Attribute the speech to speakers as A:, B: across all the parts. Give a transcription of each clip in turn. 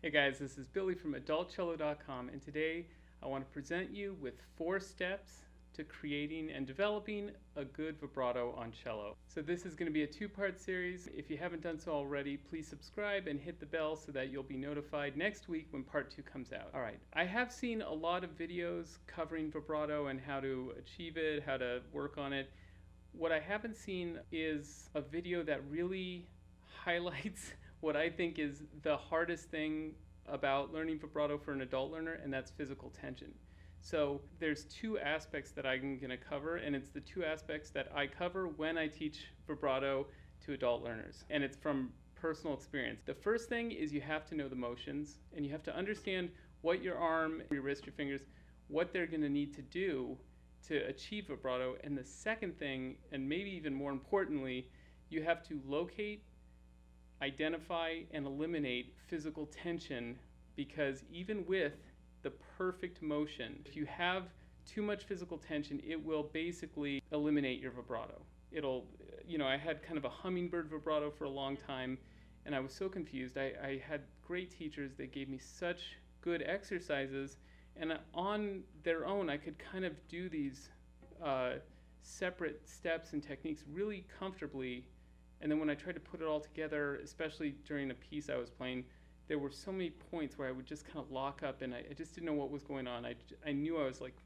A: Hey guys, this is Billy from AdultCello.com, and today I want to present you with 4 steps to creating and developing a good vibrato on cello. So this is going to be a 2-part series. If you haven't done so already, please subscribe and hit the bell so that you'll be notified next week when part 2 comes out. Alright, I have seen a lot of videos covering vibrato and how to achieve it, how to work on it. What I haven't seen is a video that really highlights what I think is the hardest thing about learning vibrato for an adult learner, and that's physical tension. So there's 2 aspects that I'm going to cover, and it's the 2 aspects that I cover when I teach vibrato to adult learners, and it's from personal experience. The first thing is you have to know the motions, and you have to understand what your arm, your wrist, your fingers, what they're going to need to do to achieve vibrato. And the second thing, and maybe even more importantly, you have to locate, identify, and eliminate physical tension, because even with the perfect motion, if you have too much physical tension, it will basically eliminate your vibrato. I had kind of a hummingbird vibrato for a long time, and I was so confused. I had great teachers that gave me such good exercises, and on their own I could kind of do these separate steps and techniques really comfortably. And then when I tried to put it all together, especially during a piece I was playing, there were so many points where I would just kind of lock up, and I just didn't know what was going on. I knew I was like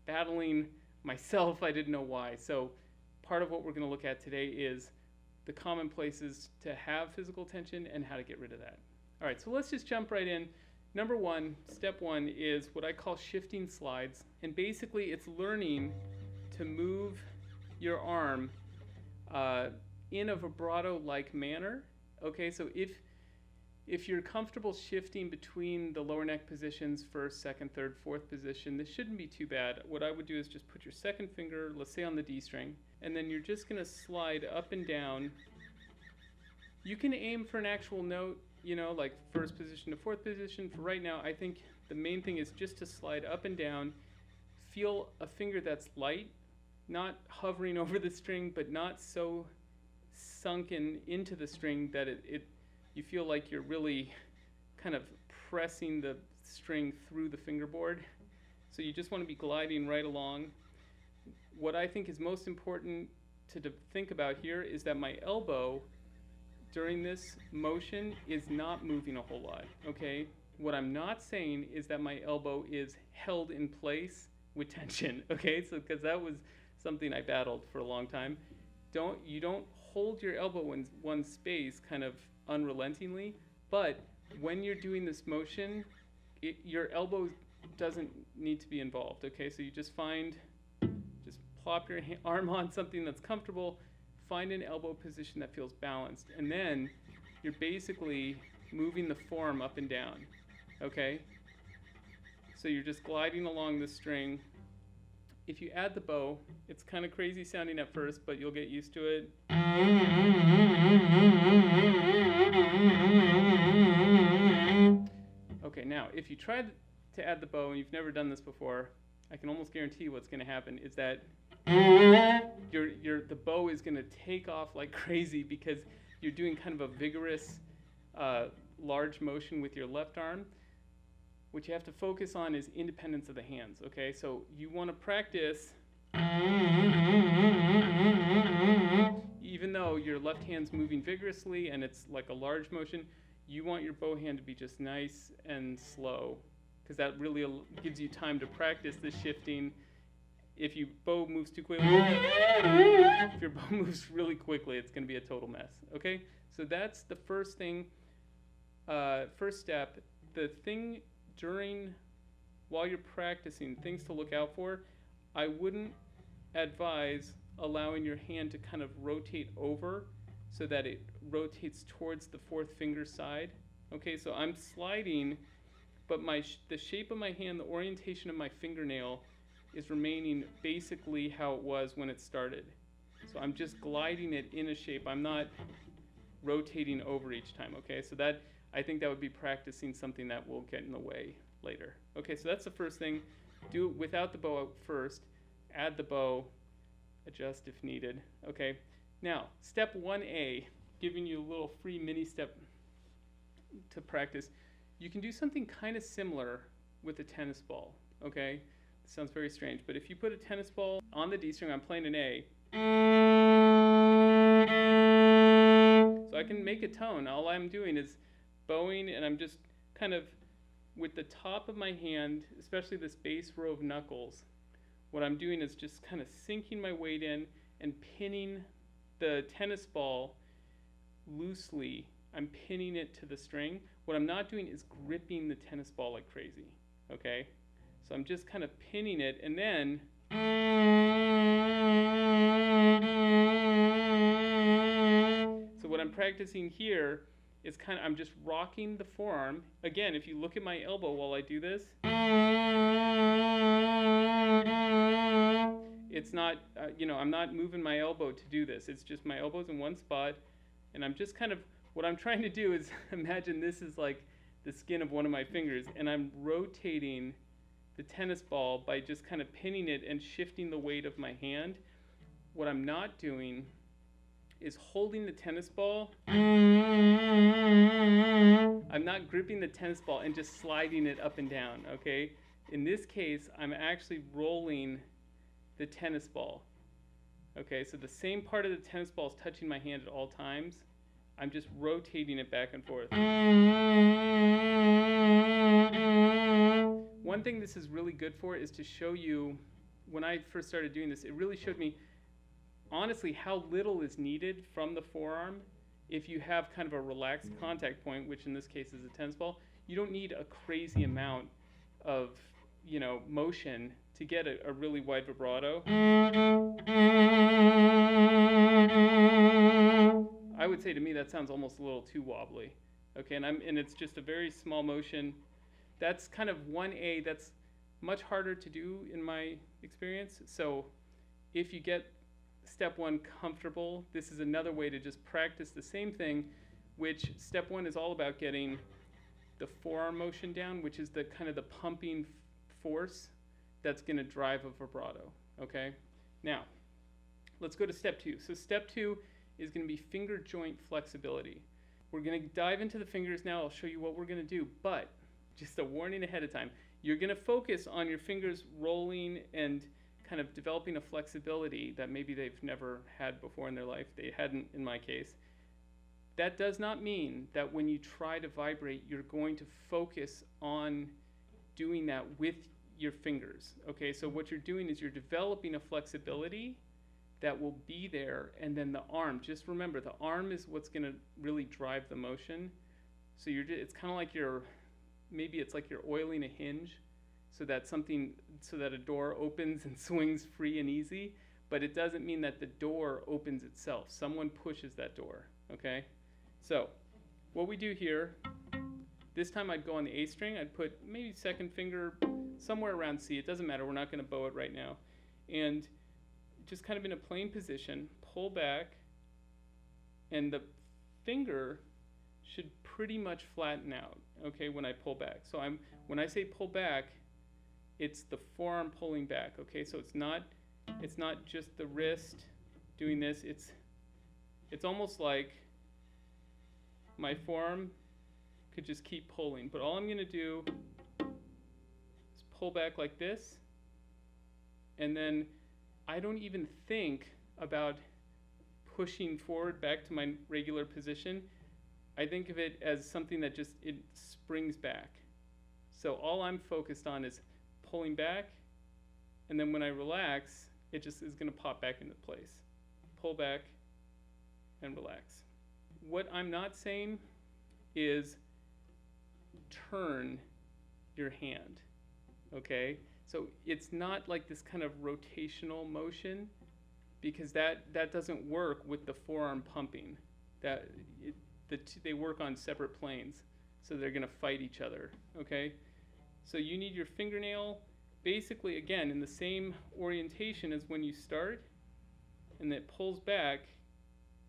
A: battling myself. I didn't know why. So part of what we're going to look at today is the common places to have physical tension and how to get rid of that. All right, so let's just jump right in. Number 1, step 1 is what I call shifting slides. And basically it's learning to move your arm in a vibrato-like manner. Okay, so if you're comfortable shifting between the lower neck positions, 1st, 2nd, 3rd, 4th position, this shouldn't be too bad. What I would do is just put your 2nd finger, let's say on the D string, and then you're just going to slide up and down. You can aim for an actual note, like 1st position to 4th position. For right now, I think the main thing is just to slide up and down. Feel a finger that's light, not hovering over the string, but not so sunken into the string that you feel like you're really kind of pressing the string through the fingerboard. So you just want to be gliding right along. What I think is most important to think about here is that my elbow during this motion is not moving a whole lot, okay? What I'm not saying is that my elbow is held in place with tension, okay? So because that was something I battled for a long time. You don't hold your elbow in one space kind of unrelentingly, but when you're doing this motion, your elbow doesn't need to be involved, okay? So you just plop your arm on something that's comfortable, find an elbow position that feels balanced, and then you're basically moving the form up and down, okay? So you're just gliding along the string. If you add the bow, it's kind of crazy sounding at first, but you'll get used to it. Okay, now if you try to add the bow and you've never done this before, I can almost guarantee what's going to happen is that the bow is going to take off like crazy, because you're doing kind of a vigorous, large motion with your left arm. What you have to focus on is independence of the hands, okay? So you want to practice, even though your left hand's moving vigorously and it's like a large motion, you want your bow hand to be just nice and slow, because that really gives you time to practice the shifting. If your bow moves too quickly, if your bow moves really quickly, it's going to be a total mess, okay? So that's the first thing, first step. The thing while you're practicing, things to look out for, I wouldn't advise allowing your hand to kind of rotate over so that it rotates towards the 4th finger side. Okay, so I'm sliding, but the shape of my hand, the orientation of my fingernail is remaining basically how it was when it started. So I'm just gliding it in a shape. I'm not rotating over each time, okay? So I think that would be practicing something that will get in the way later. Okay, so that's the first thing. Do it without the bow first. Add the bow. Adjust if needed. Okay, now step 1A, giving you a little free mini step to practice. You can do something kind of similar with a tennis ball, okay? It sounds very strange, but if you put a tennis ball on the D string, I'm playing an A. So I can make a tone. All I'm doing is bowing, and I'm just kind of, with the top of my hand, especially this base row of knuckles, what I'm doing is just kind of sinking my weight in and pinning the tennis ball loosely. I'm pinning it to the string. What I'm not doing is gripping the tennis ball like crazy, okay? So I'm just kind of pinning it, and then so what I'm practicing here is I'm just rocking the forearm. Again, if you look at my elbow while I do this, it's not, I'm not moving my elbow to do this. It's just my elbow's in one spot, and I'm just kind of, what I'm trying to do is imagine this is like the skin of one of my fingers, and I'm rotating the tennis ball by just kind of pinning it and shifting the weight of my hand. What I'm not doing is holding the tennis ball. I'm not gripping the tennis ball and just sliding it up and down, okay? In this case, I'm actually rolling the tennis ball. Okay, so the same part of the tennis ball is touching my hand at all times. I'm just rotating it back and forth. One thing this is really good for is to show you, when I first started doing this, it really showed me honestly how little is needed from the forearm. If you have kind of a relaxed contact point, which in this case is a tennis ball, you don't need a crazy amount of motion to get a really wide vibrato. I would say to me that sounds almost a little too wobbly. Okay, and it's just a very small motion. That's kind of 1A. That's much harder to do in my experience. So if you get step 1 comfortable, this is another way to just practice the same thing, which step 1 is all about getting the forearm motion down, which is the kind of the pumping force that's going to drive a vibrato. Okay, now let's go to step 2. So step 2 is going to be finger joint flexibility. We're going to dive into the fingers now. I'll show you what we're going to do, but just a warning ahead of time. You're going to focus on your fingers rolling and kind of developing a flexibility that maybe they've never had before in their life. They hadn't in my case. That does not mean that when you try to vibrate, you're going to focus on doing that with your fingers. Okay, so what you're doing is you're developing a flexibility that will be there, and then the arm, just remember, the arm is what's going to really drive the motion. So it's kind of like maybe it's like you're oiling a hinge so that a door opens and swings free and easy, but it doesn't mean that the door opens itself. Someone pushes that door, okay? So what we do here, this time I'd go on the A string. I'd put maybe second finger somewhere around C. It doesn't matter. We're not going to bow it right now. And just kind of in a plain position, pull back, and the finger should pretty much flatten out, okay, when I pull back. So when I say pull back, it's the forearm pulling back, okay? So it's not just the wrist doing this. It's almost like my forearm could just keep pulling, but all I'm going to do is pull back like this, and then I don't even think about pushing forward back to my regular position. I think of it as something that it springs back. So all I'm focused on is pulling back, and then when I relax, it just is going to pop back into place. Pull back and relax. What I'm not saying is turn your hand, okay? So it's not like this kind of rotational motion, because that doesn't work with the forearm pumping. They work on separate planes, so they're going to fight each other, okay? So you need your fingernail basically, again, in the same orientation as when you start, and it pulls back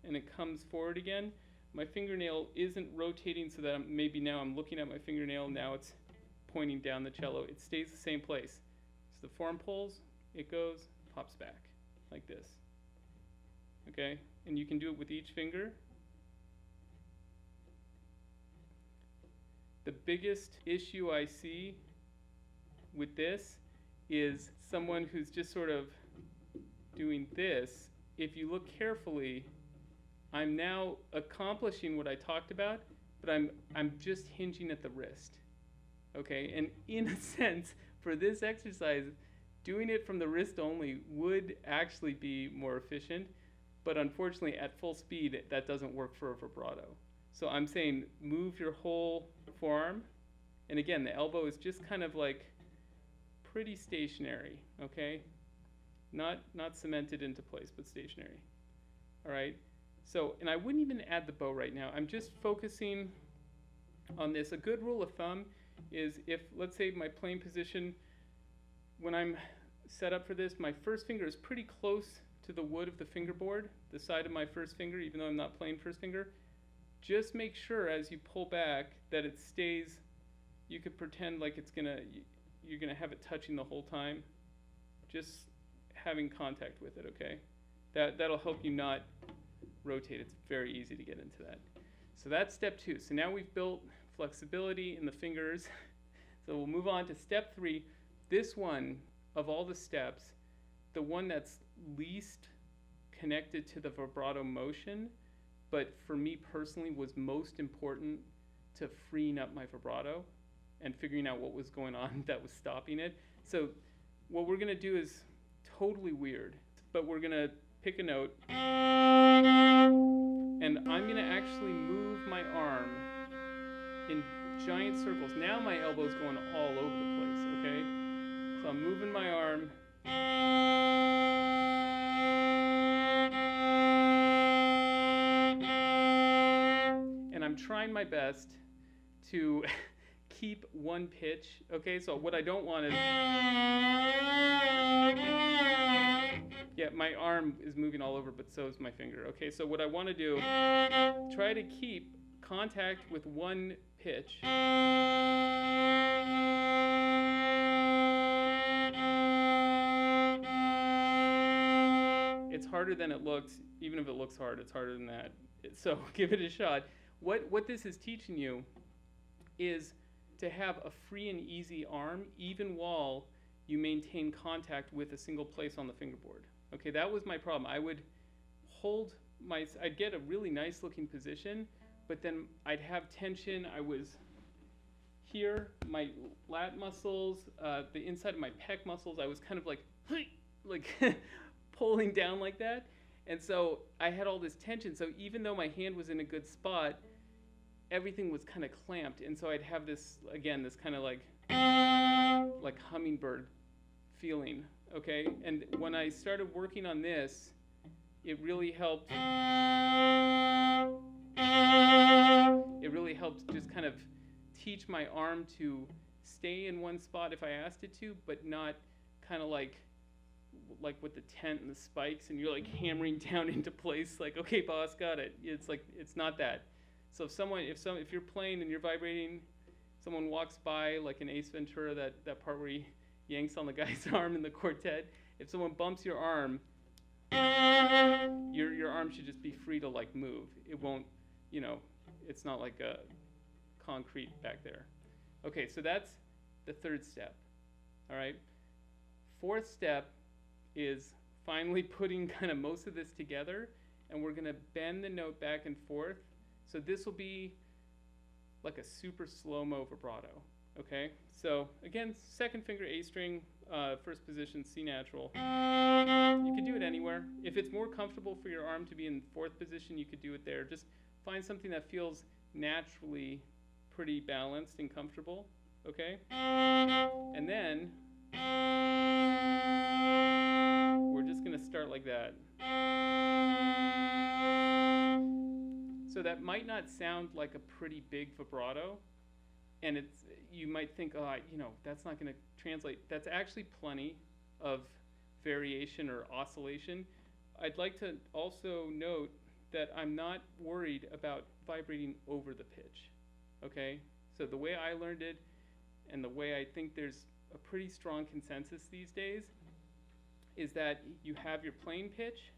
A: and it comes forward again. My fingernail isn't rotating so that maybe now I'm looking at my fingernail, now it's pointing down the cello. It stays the same place. So the forearm pulls, it goes, pops back like this. Okay? And you can do it with each finger. The biggest issue I see with this is someone who's just sort of doing this. If you look carefully, I'm now accomplishing what I talked about, but I'm just hinging at the wrist. Okay, and in a sense, for this exercise, doing it from the wrist only would actually be more efficient, but unfortunately at full speed, that doesn't work for a vibrato. So I'm saying move your whole forearm, and again, the elbow is just kind of like pretty stationary, okay? Not cemented into place, but stationary. All right, so, and I wouldn't even add the bow right now. I'm just focusing on this. A good rule of thumb is if, let's say my playing position, when I'm set up for this, my first finger is pretty close to the wood of the fingerboard, the side of my first finger, even though I'm not playing first finger. Just make sure as you pull back that it stays, you could pretend like you're gonna have it touching the whole time. Just having contact with it, okay? That'll help you not rotate. It's very easy to get into that. So that's step 2. So now we've built flexibility in the fingers. So we'll move on to step 3. This one, of all the steps, the one that's least connected to the vibrato motion, but for me personally was most important to freeing up my vibrato and figuring out what was going on that was stopping it. So what we're gonna do is totally weird, but we're gonna pick a note, and I'm gonna actually move my arm in giant circles. Now my elbow's going all over the place, okay? So I'm moving my arm. And I'm trying my best to keep one pitch, okay? So what I don't want is, yeah, my arm is moving all over, but so is my finger, okay? So what I want to do, try to keep contact with one pitch. It's harder than it looks. Even if it looks hard, it's harder than that. So give it a shot. What this is teaching you is to have a free and easy arm, even while you maintain contact with a single place on the fingerboard. Okay, that was my problem. I would I'd get a really nice looking position, but then I'd have tension. I was here, my lat muscles, the inside of my pec muscles, I was kind of like pulling down like that. And so I had all this tension. So even though my hand was in a good spot, everything was kind of clamped. And so I'd have this, again, this kind of like hummingbird feeling, okay? And when I started working on this, it really helped. It really helped just kind of teach my arm to stay in one spot if I asked it to, but not kind of like with the tent and the spikes, and you're like hammering down into place, like, okay, boss, got it. It's like, it's not that. So if you're playing and you're vibrating, someone walks by, like in Ace Ventura, that part where he yanks on the guy's arm in the quartet. If someone bumps your arm, your arm should just be free to like move. It won't, it's not like a concrete back there. Okay, so that's the third step. All right. Fourth step is finally putting kind of most of this together, and we're going to bend the note back and forth. So this will be like a super slow-mo vibrato, okay? So again, second finger A string, first position C natural. You can do it anywhere. If it's more comfortable for your arm to be in fourth position, you could do it there. Just find something that feels naturally pretty balanced and comfortable, okay? And then we're just going to start like that. So that might not sound like a pretty big vibrato, and you might think, oh, that's not going to translate. That's actually plenty of variation or oscillation. I'd like to also note that I'm not worried about vibrating over the pitch, okay? So the way I learned it, and the way I think there's a pretty strong consensus these days, is that you have your playing pitch,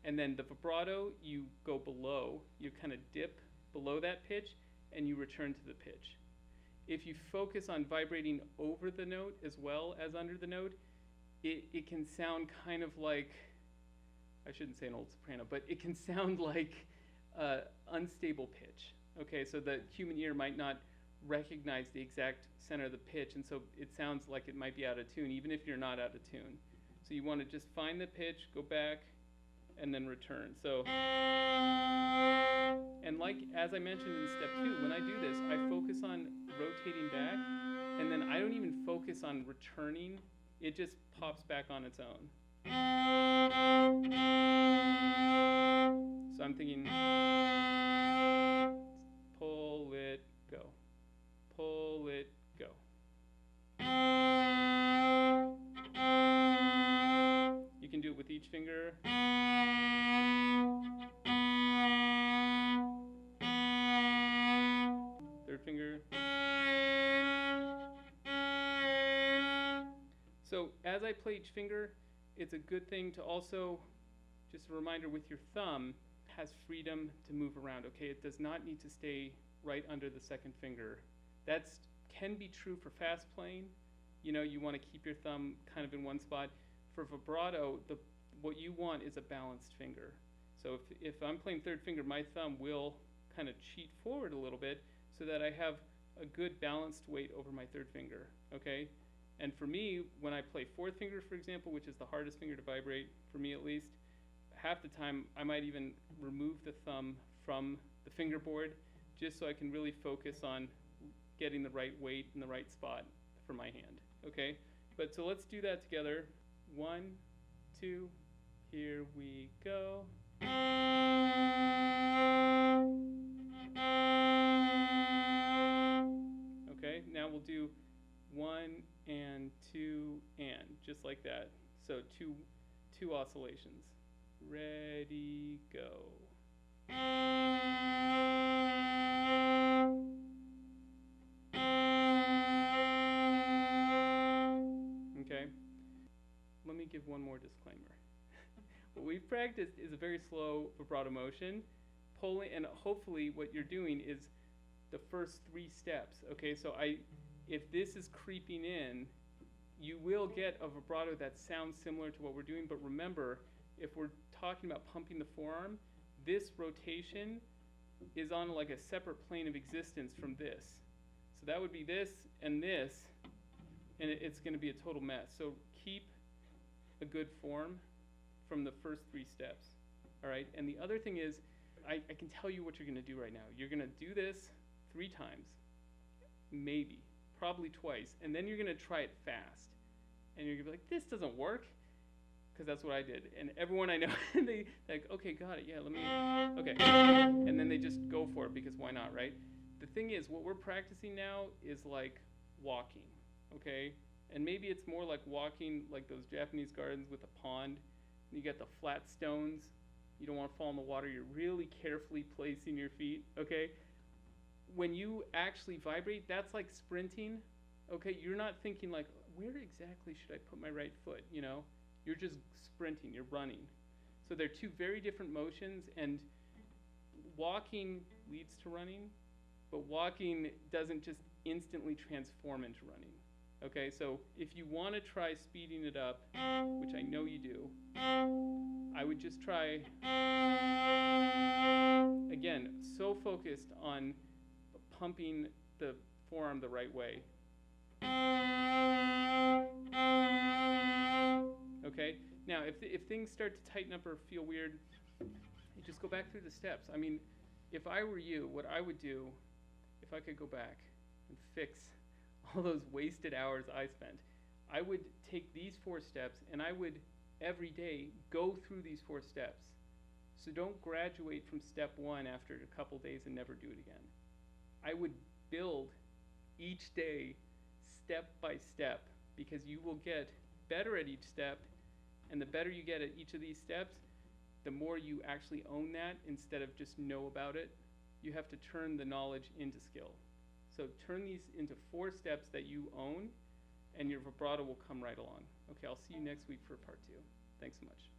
A: and then the vibrato, you go below, you kind of dip below that pitch, and you return to the pitch. if you focus on vibrating over the note as well as under the note, it can sound kind of like, I shouldn't say an old soprano, but it can sound like unstable pitch. Okay, so the human ear might not recognize the exact center of the pitch, and so it sounds like it might be out of tune, even if you're not out of tune. So you want to just find the pitch, go back, and then return. So, and like as I mentioned in step 2, when I do this, I focus on rotating back, and then I don't even focus on returning. It just pops back on its own. So I'm thinking, pull it, go. Pull it, go. You can do it with each finger. Third finger. So as I play each finger, it's a good thing to also, just a reminder, with your thumb, has freedom to move around, okay? It does not need to stay right under the second finger. That can be true for fast playing. You know, you want to keep your thumb kind of in one spot. For vibrato, what you want is a balanced finger. So if I'm playing third finger, my thumb will kind of cheat forward a little bit so that I have a good balanced weight over my third finger, okay? And for me, when I play fourth finger, for example, which is the hardest finger to vibrate, for me at least, half the time I might even remove the thumb from the fingerboard just so I can really focus on getting the right weight in the right spot for my hand, okay? But so let's do that together. 1, 2, here we go. Okay, now we'll do 1 and 2 and, just like that. So two oscillations. Ready, go. Okay, let me give one more disclaimer. What we've practiced is a very slow vibrato motion. Pulling, and hopefully what you're doing is the first 3 steps. Okay, so if this is creeping in, you will get a vibrato that sounds similar to what we're doing, but remember, if we're talking about pumping the forearm, this rotation is on like a separate plane of existence from this. So that would be this, and it's going to be a total mess. So keep a good form from the first 3 steps, all right? And the other thing is, I can tell you what you're going to do right now. You're going to do this 3 times, maybe, probably twice, and then you're going to try it fast. And you're going to be like, this doesn't work, because that's what I did. And everyone I know, they like, okay, got it, yeah, let me, okay. And then they just go for it, because why not, right? The thing is, what we're practicing now is like walking, okay? And maybe it's more like walking like those Japanese gardens with a pond. You got the flat stones. You don't want to fall in the water. You're really carefully placing your feet, okay? When you actually vibrate, that's like sprinting, okay? You're not thinking like, where exactly should I put my right foot, you know? You're just sprinting, you're running. So they're 2 very different motions, and walking leads to running, but walking doesn't just instantly transform into running. Okay, so if you want to try speeding it up, which I know you do, I would just try, again, so focused on pumping the forearm the right way. Okay, now if things start to tighten up or feel weird, you just go back through the steps. I mean, if I were you, what I would do, if I could go back and fix all those wasted hours I spent, I would take these 4 steps and I would every day go through these 4 steps. So don't graduate from step 1 after a couple days and never do it again. I would build each day step by step, because you will get better at each step, and the better you get at each of these steps, the more you actually own that instead of just know about it. You have to turn the knowledge into skill. So turn these into 4 steps that you own, and your vibrato will come right along. Okay, I'll see you next week for part 2. Thanks so much.